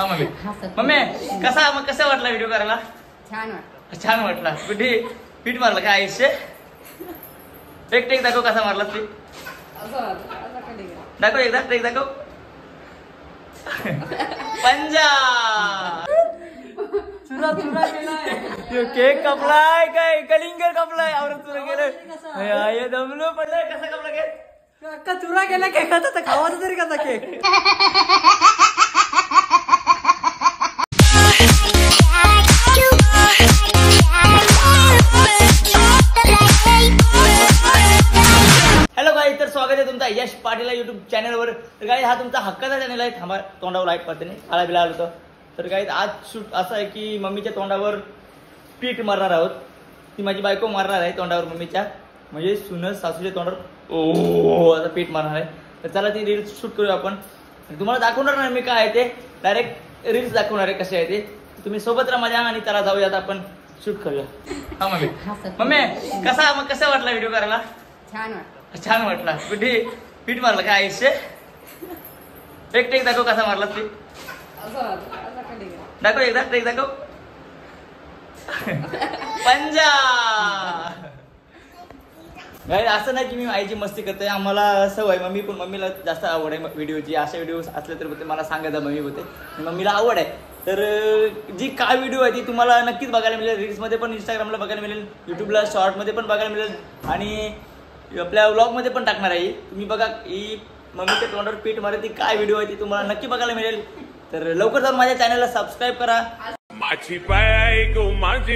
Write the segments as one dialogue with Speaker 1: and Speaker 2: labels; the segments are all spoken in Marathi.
Speaker 1: हा मम्मी मम्मी कसा वाटला व्हिडिओ करायला? छान वाटला. कुठे पीठ मारलं काय आयुष्य? एक टेक दाखव कसा मारला पीठ. दाखव एकदा टेक दाखव. पंजा चुरा केलाय. केक कपलाय काय कलिंगर कपलाय आवरत चुरा केलं. दमलो पडलाय. कसा कपला केक? चुरा केला केक. आता खावाचा तरी कसा केक? हॅलो गाईज, तर स्वागत आहे तुमचा यश पाटील युट्यूब चॅनलवर. तर गाईज हा तुमचा हक्काचा चॅनल आहे. थांबा तोंडावर लाईट पडते नाही आला बिला आलो. तर गाईज आज शूट असं आहे की मम्मीच्या तोंडावर पीठ मारणार आहोत. ती माझी बायको मारणार आहे तोंडावर मम्मीच्या, म्हणजे सुनस सासूच्या तोंडावर असं पीठ मारणार आहे. तर चला ती रील्स शूट करूया आपण. तुम्हाला दाखवणार नाही मी काय आहे ते, डायरेक्ट रील्स दाखवणार आहे कसे आहे ते. तुम्ही सोबत राहा माझ्या आणि चला जाऊयात आपण शूट करूया. हा मम्मी कसा वाटला व्हिडिओ करायला? छान वाटला. कुठे पीठ मारलं काय आयुष्य? एक टेक दाखव कसा मारला पीठ. दाखव एकदा टेक दाखव. पंजा गाईज असं नाही की मी आईची मस्ती करतोय. आम्हाला सवय मम्मी पण मम्मीला जास्त आवड आहे व्हिडिओची. अशा व्हिडिओ असले तर होते मला सांगायचं मम्मी होते. मम्मीला आवड आहे. तर जी काय व्हिडिओ आहे ती तुम्हाला नक्कीच बघायला मिळेल. रील्समध्ये पण इंस्टाग्रामला बघायला मिळेल, युट्यूबला शॉर्टमध्ये पण बघायला मिळेल आणि आपल्या व्लॉगमध्ये पण टाकणार आहे. तुम्ही बघा ही मम्मीच्या तोंडावर पीठ मारत ती काय व्हिडिओ आहे ती तुम्हाला नक्की बघायला मिळेल. तर लवकर जाऊन माझ्या चॅनलला सबस्क्राईब करा.
Speaker 2: माझी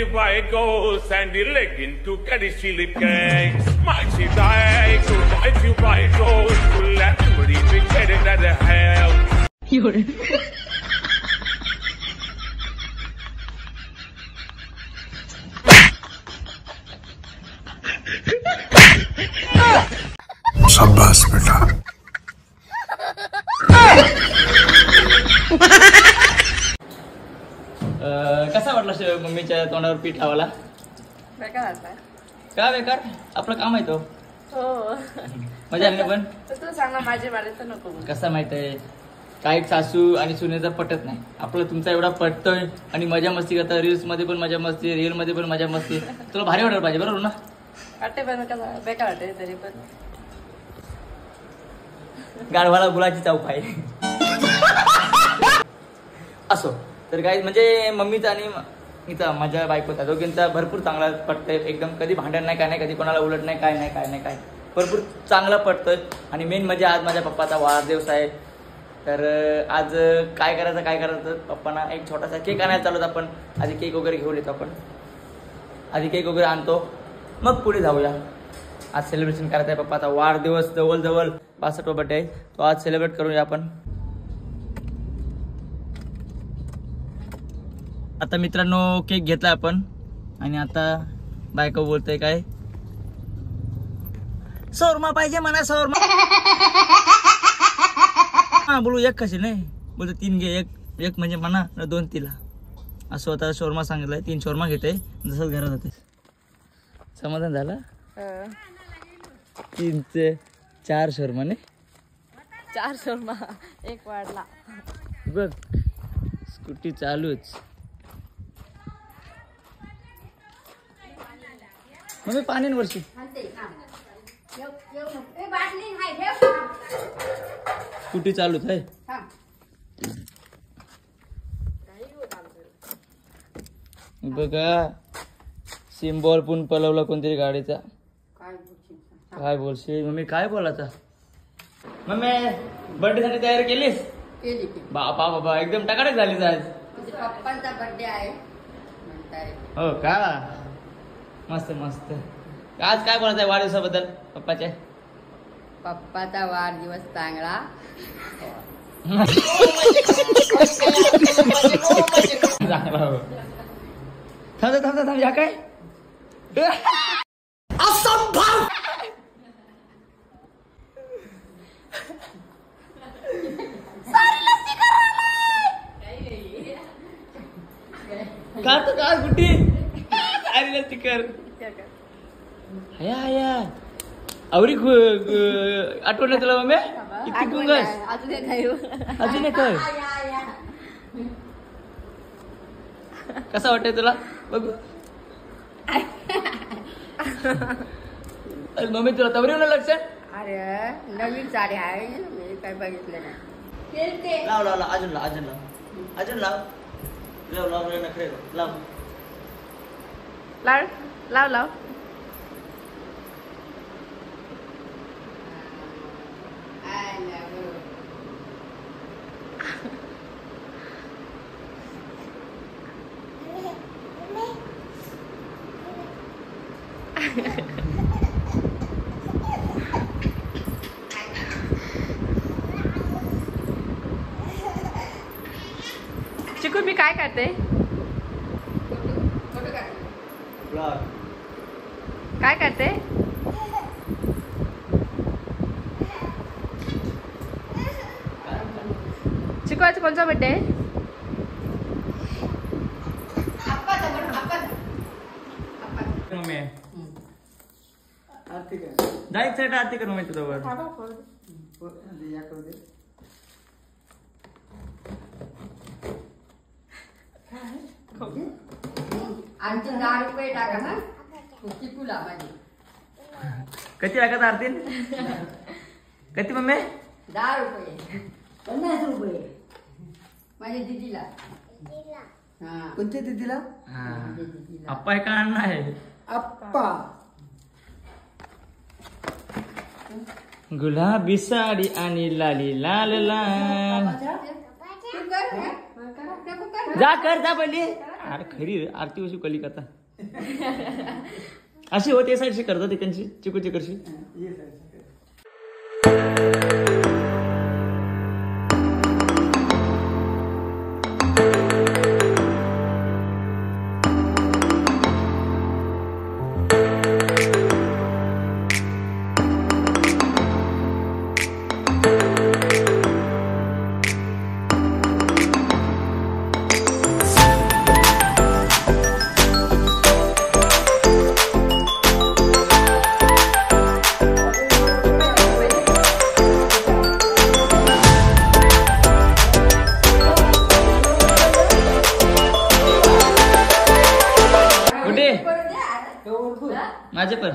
Speaker 2: बायको सँडी लेगिन तू कधी शिलिप काय माझी बायको तुला तुरी बिचारे
Speaker 3: शाबाश बेटा.
Speaker 1: कसा वाटला मम्मीच्या तोंडावर पीठ लावायला?
Speaker 4: बेकार
Speaker 1: का बेकार? आपलं काम आहे तो.
Speaker 4: हो
Speaker 1: मजा आली पण.
Speaker 4: तू सांगा माझे बारे तर नको.
Speaker 1: कसं माहित आहे काही सासू आणि सुनेचा पटत नाही. आपलं तुमचा एवढा पटतोय आणि मजा मस्ती करता. रील्स मध्ये पण मजा मस्ती, रिअल मध्ये पण मजा मस्ती. तुला भारी वाटायला पाहिजे बरोबर ना?
Speaker 4: वाटते पण कसा बेकार वाटते तरी पण.
Speaker 1: गाढवाला गुलाची चौक आहे. असो तर गाईज म्हणजे मम्मीचा आणि हिचा माझ्या बायकोचा दोघींचा भरपूर चांगला पटतंय. एकदम कधी भांडण नाही काय नाही, कधी कोणाला उलट नाही काय भरपूर चांगला पटतोय. आणि मेन म्हणजे आज माझ्या पप्पाचा वाढदिवस आहे. तर आज काय करायचं पप्पांना एक छोटासा केक आणायला चालू आपण. आधी केक वगैरे घेऊन येतो आपण. आधी केक वगैरे आणतो मग पुढे जाऊया. आज सेलिब्रेशन करायचं आहे. पप्पाचा वाढदिवस जवळ 65वा बर्थडे आहे. तो आज सेलिब्रेट करूया आपण. आता मित्रांनो केक घेतला आपण आणि आता बायको बोलतोय काय शोरमा पाहिजे म्हणा शोरमा. हा बोलू एक कशी नाही बोलतो 3 घे. एक म्हणजे म्हणा 2 तिला. असं आता शोरमा सांगितलंय. 3 शोरमा घेते जसं घरात जाते. समाधान झालं? 3 ते 4 शोरमा ने
Speaker 4: 4 शोरमा एक वाढला
Speaker 1: बघ. स्कूटी चालूच. मग पाणी वर्षी स्कूटी चालूच आहे. बघा सिम्बॉल पण पलवला कोणतरी गाडीचा. काय बोलशील मम्मी? काय बोलायचा मम्मी? बर्थडे साठी तयारी केलीस? बाबा एकदम टकाटक झालीस आज.
Speaker 4: पप्पांचा बर्थडे आहे
Speaker 1: हो का? मस्त आज काय बोलायचं आहे वाढदिवसाबद्दल पप्पाच्या?
Speaker 4: पप्पाचा वाढदिवस चांगला.
Speaker 1: थांब या काय असंभव. का गुड्डी अरे स्टिकर हया आवरी आठवण तुला मम्मी? किती गुंगस अजून काय कसं वाटतंय तुला बघू मम्मी तुला तवरी ना लक्ष
Speaker 4: अरे नवीन साडी आहे मी काय बघितलं नाही.
Speaker 1: लाव लाव लाव अजून लाव अजून लाव अजून लाव लाव लाव नखरे लाव
Speaker 4: लाव लाव लाव चिकू मी काय करते काय करते चिकू आज कोणचा बर्थडे आहे
Speaker 1: मम्मी जायचं साईड आरती कर मम्मी तुझ्यावर
Speaker 4: आणखी 10 रुपये टाका ना चिकूला माझी
Speaker 1: कधी लागत आरती कधी मम्मी
Speaker 4: 10 रुपये 50 रुपये माझ्या दीदीला हा
Speaker 3: कोणत्या दीदीला
Speaker 1: आप्पा आहे का अण्णा आहे
Speaker 3: आप्पा
Speaker 1: गुलाबी साडी आणि लाली लाल लाल जा कर जा पहिली अरे खरी रे, आरती वशी कली कथा अशी होते साईडशी करतात ती त्यांची चिकूची करशी माझे पर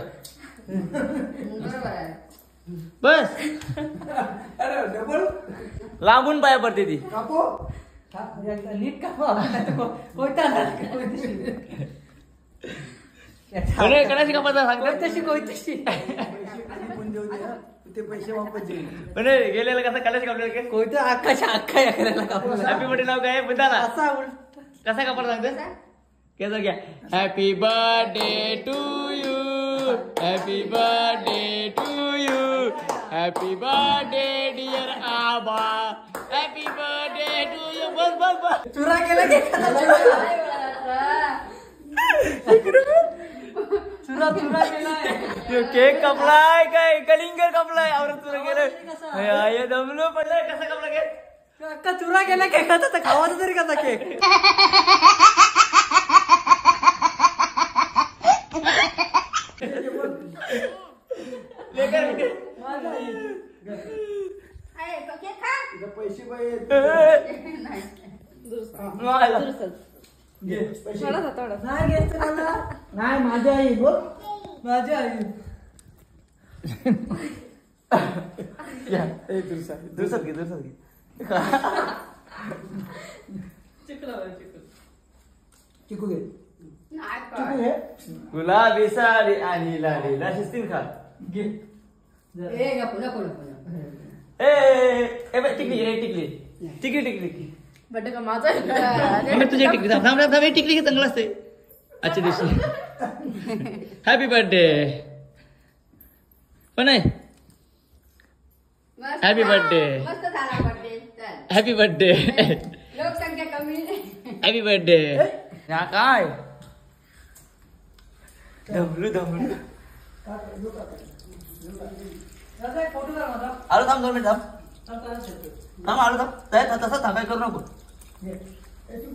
Speaker 1: बस लांबून पाया पडते ती
Speaker 3: नीट कोणता
Speaker 1: कणाशी कापायचा सांगतात
Speaker 3: कोणतशी ते पैसे वापस
Speaker 1: पण गेलेलं कसं कलाशी कापलं
Speaker 3: कोणत्या अख्खाच्या अख्खा करायला कापू
Speaker 1: हॅपी बर्थडे नाव काय बुद्धाला
Speaker 3: असा
Speaker 1: कसा कापड सांगतो कैसा क्या happy birthday to you happy birthday to you happy birthday dear Aaba happy birthday to you बस बस बस
Speaker 3: चुरा केला की चुरा केलाय
Speaker 1: केक कपलाय काय कलिंगर कपलाय आवरत तुला गेलं दमलो पडलाय कसा कपला केक
Speaker 3: अक्का चुरा केला केकाचा तर खावाचा तरी कसा केक पैसे नाही माझ्या आई बोल माझ्या आई
Speaker 1: दुसत घे
Speaker 3: चिकू घे
Speaker 1: गुलाबी साडी आणि लाली शिस्तीन खा घे टिकली
Speaker 4: बड्डे का माझा
Speaker 1: तुझी टिकली थांब टिकली की चांगलं असते आजच्या दिवशी हॅपी बर्थडे पण आहे हॅपी बर्थडे
Speaker 4: मस्त झाला बर्थडे चल
Speaker 1: हॅपी बर्थडे
Speaker 4: लोकसंख्या कमी
Speaker 1: हॅपी बर्थडे काय दमलू आलो थांब 2 मिनिट थांब आलो थांब तसं थांबाय करू नको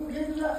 Speaker 3: तुला